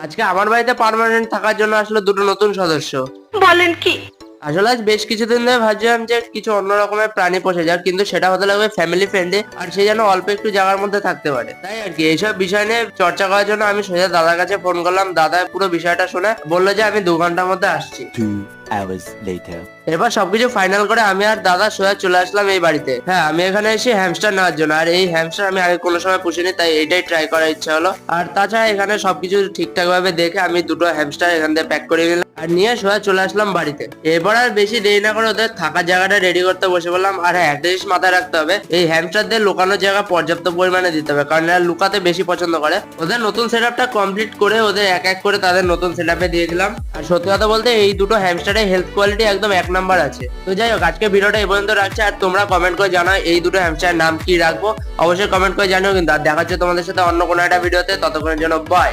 আজকে আমার বাড়িতে পার্মানেন্ট থাকার জন্য আসলে দুটো নতুন সদস্য। বলেন কি? আসলে আজ বেশ কিছুদিন ধরে ভাবছিলাম যে কিছু অন্য রকমের প্রাণী পোষা যাক, কিন্তু সেটা হতে লাগবে ফ্যামিলি ফ্রেন্ডলি, আর সে যেন অল্প একটু জায়গার মধ্যে থাকতে পারে। তাই আর কি এইসব বিষয় নিয়ে চর্চা করার জন্য আমি সোজা দাদার কাছে ফোন করলাম। দাদা পুরো বিষয়টা শুনে বললো যে আমি 2 ঘন্টার মধ্যে আসছি। 2 hours later. এরপর সবকিছু ফাইনাল করে আমি আর দাদা সোজা চলে আসলাম এই বাড়িতে। হ্যাঁ, আমি এখানে এসে হ্যামস্টার নেওয়ার জন্য। আর এই হ্যামস্টার আমি আগে কোনো সময় পুষিনি, তাই এটাই ট্রাই করার ইচ্ছা হলো। আর তাছাড়া এখানে সবকিছু ঠিকঠাক ভাবে দেখে আমি দুটো হ্যামস্টার এখান থেকে প্যাক করে নিলাম আর নিয়ে সোজা চলে আসলাম বাড়িতে। এরপর আর বেশি দেরি না করে ওদের থাকার জায়গাটা রেডি করতে বসে বললাম। আর হ্যাঁ, একটা জিনিস মাথায় রাখতে হবে, এই হ্যামস্টারদের লুকানোর জায়গা পর্যাপ্ত পরিমাণে দিতে হবে, কারণ এরা লুকাতে বেশি পছন্দ করে। ওদের নতুন সেট আপটা কমপ্লিট করে ওদের এক এক করে তাদের নতুন সেট আপে দিয়ে দিলাম। আর সত্যি কথা বলতে এই দুটো হ্যামস্টারের হেলথ কোয়ালিটি একদম 1 নাম্বার আছে। তো যাই হোক, আজকে ভিডিওটা এই পর্যন্ত রাখছি। আর তোমরা কমেন্ট করে জানাও এই দুটো হ্যামস্টারের নাম কি রাখবো, অবশ্যই কমেন্ট করে জানিও কিন্তু। আর দেখা হচ্ছে তোমাদের সাথে অন্য কোনো একটা ভিডিওতে, ততক্ষণের জন্য বাই।